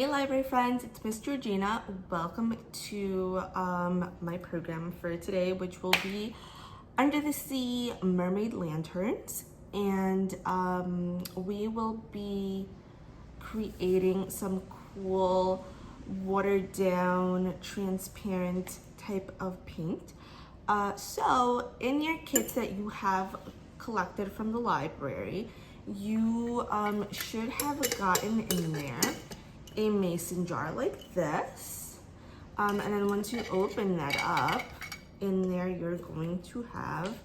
Hey library friends, it's Miss Georgina. Welcome to my program for today, which will be Under the Sea Mermaid Lanterns. And we will be creating some cool watered down transparent type of paint. So in your kits that you have collected from the library, you should have gotten in there a mason jar like this. And then once you open that up, in there you're going to have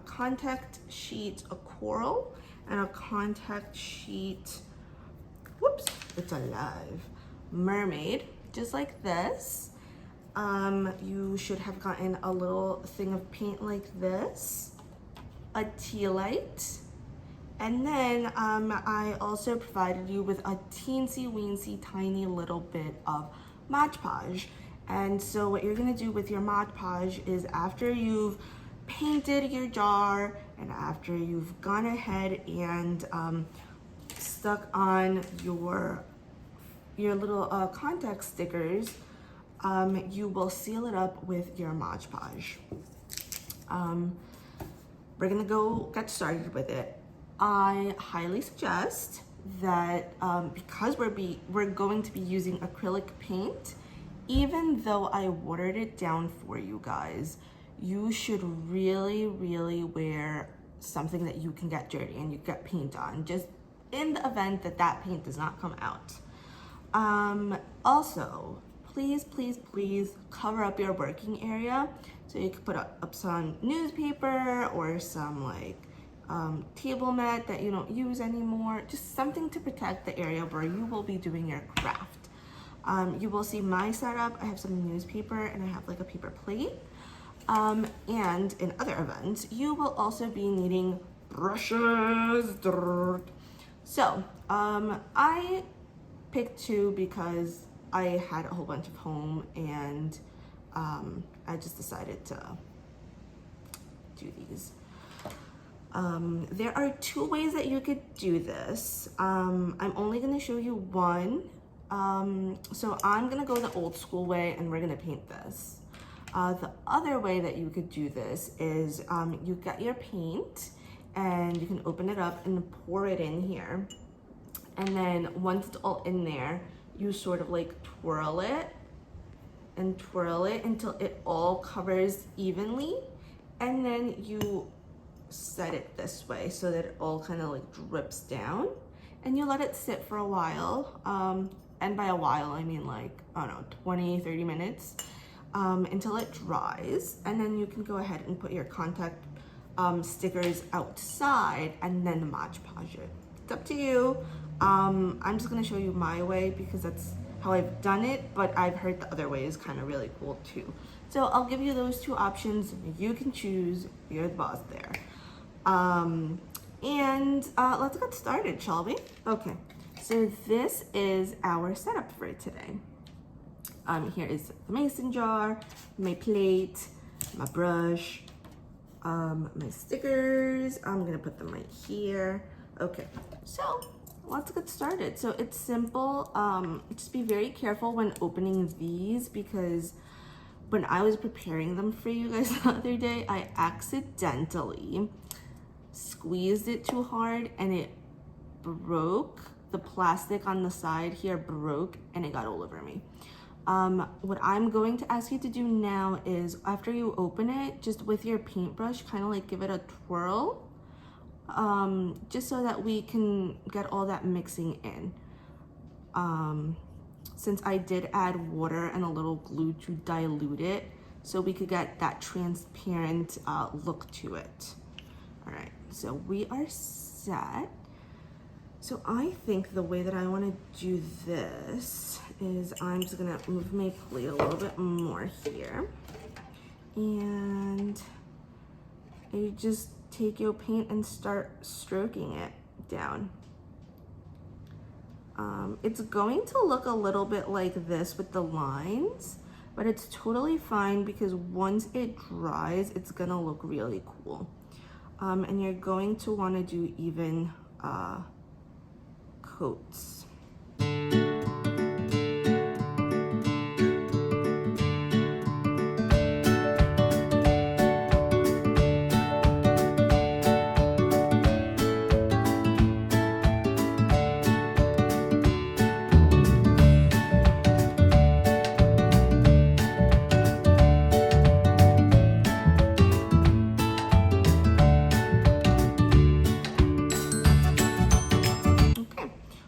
contact sheet, a coral, and a contact sheet, whoops, it's alive, mermaid, just like this. You should have gotten a little thing of paint like this, a tea light, and then I also provided you with a teensy weensy tiny little bit of Mod Podge. And so what you're gonna do with your Mod Podge is after you've painted your jar and after you've gone ahead and stuck on your little contact stickers, you will seal it up with your Mod Podge. We're gonna go get started with it. I highly suggest that because we're going to be using acrylic paint, even though I watered it down for you guys, you should really wear something that you can get dirty and you get paint on, just in the event that that paint does not come out. Also, please cover up your working area. So you could put up some newspaper or some like table mat that you don't use anymore, just something to protect the area where you will be doing your craft. You will see my setup. I have some newspaper and I have like a paper plate. And in other events, you will also be needing brushes. So I picked two because I had a whole bunch of home and I just decided to do these. There are two ways that you could do this. I'm only gonna show you one. So I'm gonna go the old school way and we're gonna paint this. The other way that you could do this is you get your paint and you can open it up and pour it in here. And then once it's all in there, you sort of like twirl it until it all covers evenly. And then you set it this way so that it all kind of like drips down, and you let it sit for a while. And by a while, I mean like, I don't know, 20-30 minutes until it dries. And then you can go ahead and put your contact stickers outside and then Mod Podge it. It's up to you. I'm just gonna show you my way because that's how I've done it, but I've heard the other way is kind of really cool too. So I'll give you those two options. You can choose, you're the boss there. Let's get started, shall we? Okay, so this is our setup for today. Here is the mason jar, my plate, my brush, my stickers. I'm gonna put them right here. Okay, so let's get started. So it's simple. Just be very careful when opening these because when I was preparing them for you guys the other day, I accidentally squeezed it too hard and it broke. The plastic on the side here broke and it got all over me. What I'm going to ask you to do now is after you open it, just with your paintbrush, kind of like give it a twirl, just so that we can get all that mixing in. Since I did add water and a little glue to dilute it, so we could get that transparent look to it. All right, so we are set. So I think the way that I want to do this is I'm just gonna move my plate a little bit more here. And you just take your paint and start stroking it down. It's going to look a little bit like this with the lines, but it's totally fine because once it dries, it's gonna look really cool. And you're going to want to do even coats.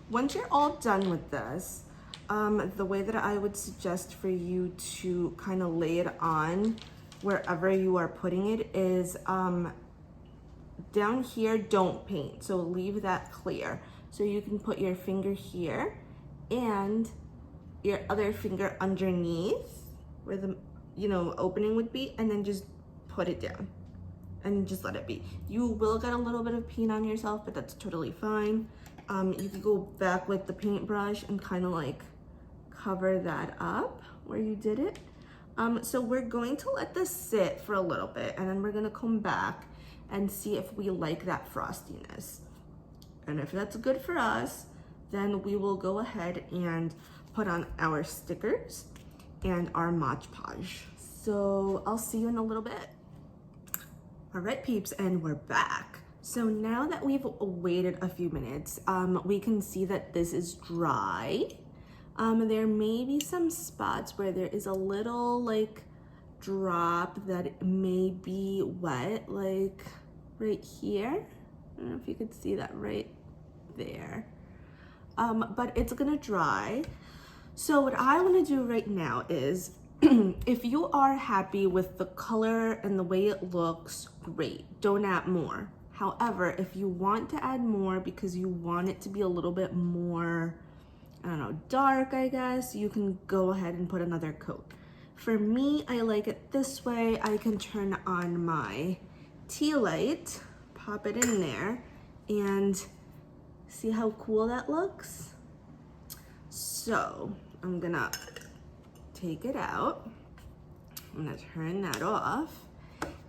once you're all done with this, the way that I would suggest for you to kind of lay it on wherever you are putting it is down here, don't paint. So leave that clear. So you can put your finger here and your other finger underneath where the, opening would be, and then just put it down and just let it be. You will get a little bit of paint on yourself, but that's totally fine. You could go back with the paintbrush and kind of like cover that up where you did it. So we're going to let this sit for a little bit, and then we're gonna come back and see if we like that frostiness. And if that's good for us, then we will go ahead and put on our stickers and our Mod Podge. So I'll see you in a little bit. All right, peeps, and we're back. So now that we've waited a few minutes, we can see that this is dry. There may be some spots where there is a little like drop that may be wet, like right here. I don't know if you could see that right there. But it's gonna dry. So what I wanna do right now is, if you are happy with the color and the way it looks, great, don't add more. However, if you want to add more because you want it to be a little bit more, I don't know, dark, I guess, you can go ahead and put another coat. For me, I like it this way. I can turn on my tea light, pop it in there, and see how cool that looks? So I'm gonna take it out. I'm gonna turn that off.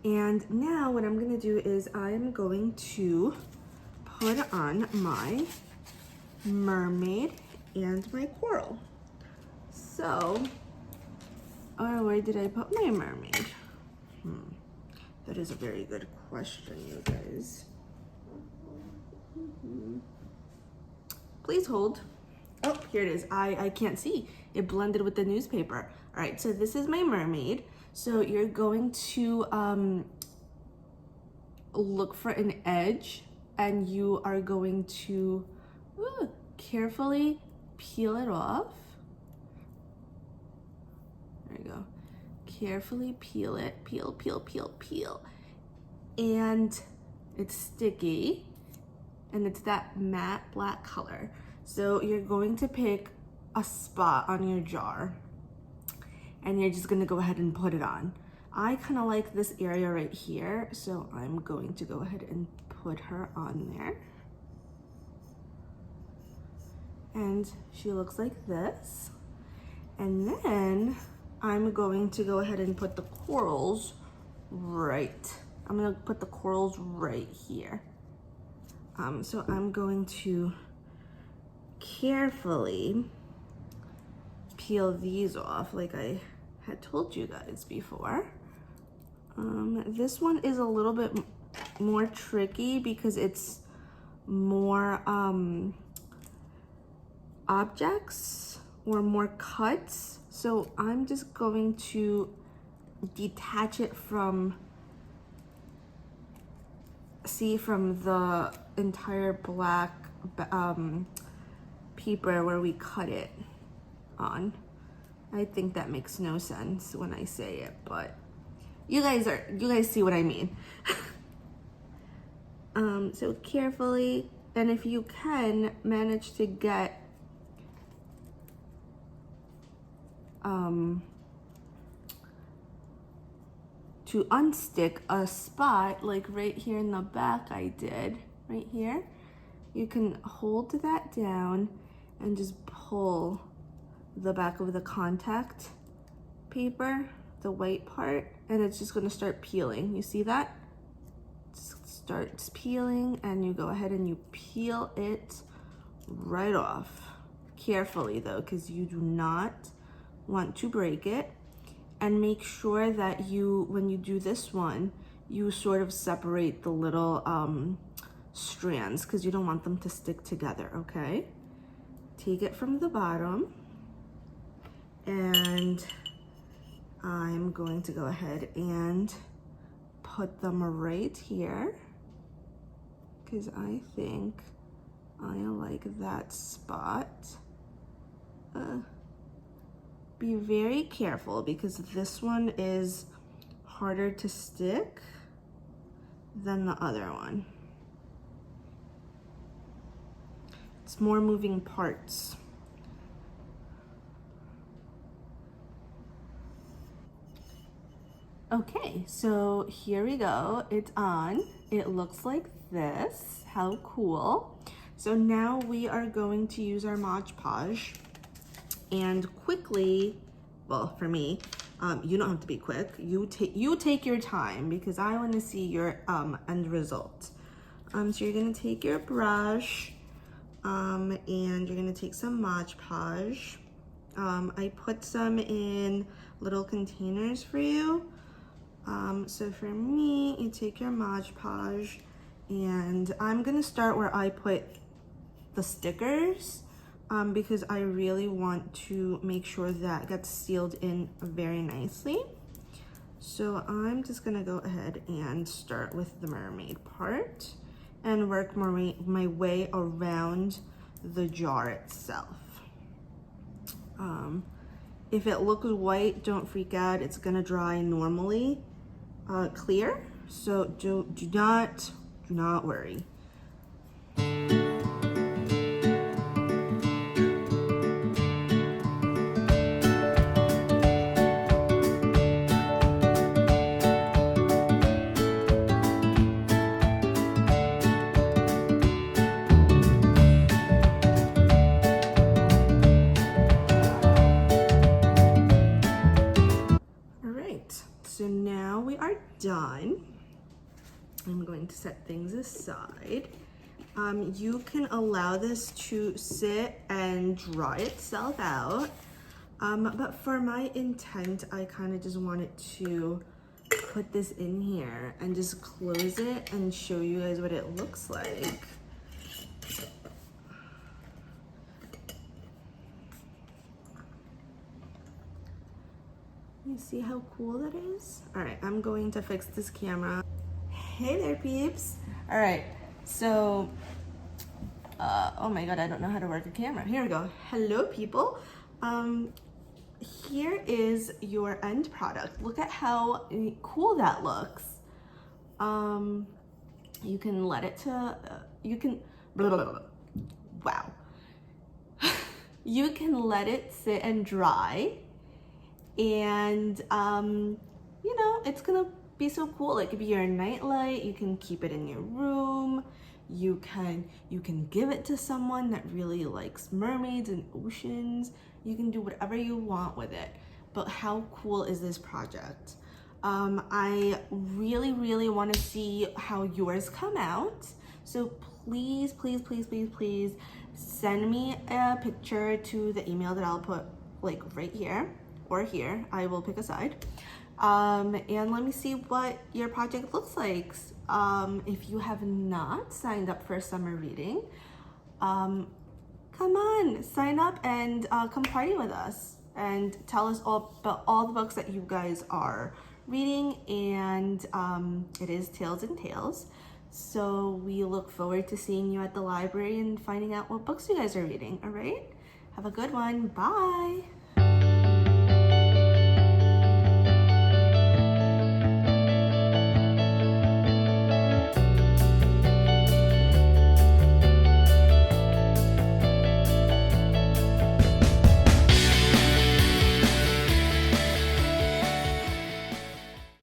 And now what I'm gonna do is I'm going to put on my mermaid and my coral. So, where did I put my mermaid? That is a very good question, you guys. Please hold. Oh, here it is. I can't see. It blended with the newspaper. All right, so this is my mermaid. So you're going to look for an edge, and you are going to carefully peel it off. There you go. Carefully peel it. Peel, peel, peel, peel. And it's sticky, and it's that matte black color. So you're going to pick a spot on your jar, and you're just gonna go ahead and put it on. I kind of like this area right here, so I'm going to go ahead and put her on there. And she looks like this. And then I'm going to go ahead and put the corals right. I'm gonna put the corals right here. So I'm going to carefully peel these off like I had told you guys before. This one is a little bit more tricky because it's more objects or more cuts. So I'm just going to detach it from the entire black paper where we cut it on. I think that makes no sense when I say it, but you guys see what I mean. So carefully, and if you can manage to get to unstick a spot, like right here in the back I did, right here, you can hold that down and just pull the back of the contact paper, the white part, and it's just gonna start peeling. You see that? It starts peeling, and you go ahead and you peel it right off. Carefully though, because you do not want to break it. And make sure that when you do this one, you sort of separate the little strands, because you don't want them to stick together, okay? Take it from the bottom, and I'm going to go ahead and put them right here, because I think I like that spot. Be very careful because this one is harder to stick than the other one. It's more moving parts. Okay, so here we go. It's on. It looks like this. How cool. So now we are going to use our Mod Podge and quickly, well, for me, you don't have to be quick. You take your time because I want to see your end result. So you're gonna take your brush and you're gonna take some Mod Podge. I put some in little containers for you. So for me, you take your Mod Podge, and I'm gonna start where I put the stickers because I really want to make sure that gets sealed in very nicely. So I'm just gonna go ahead and start with the mermaid part and work my way around the jar itself. If it looks white, don't freak out. It's gonna dry normally. Clear, so do not worry. So now we are done. I'm going to set things aside. You can allow this to sit and dry itself out. But for my intent, I kind of just wanted to put this in here and just close it and show you guys what it looks like. You see how cool that is? All right, I'm going to fix this camera. Hey there, peeps. All right, so, oh my God, I don't know how to work a camera. Here we go. Hello, people. Here is your end product. Look at how cool that looks. You can let it to, wow. You can let it sit and dry. And you know, it's gonna be so cool. It could be your nightlight. You can keep it in your room. You can give it to someone that really likes mermaids and oceans. You can do whatever you want with it. But how cool is this project? I really want to see how yours come out. So please send me a picture to the email that I'll put like right here or here. I will pick a side. And let me see what your project looks like. If you have not signed up for a summer reading, come on, sign up and come party with us and tell us all about all the books that you guys are reading. And it is Tales and Tales. So we look forward to seeing you at the library and finding out what books you guys are reading. All right, have a good one. Bye.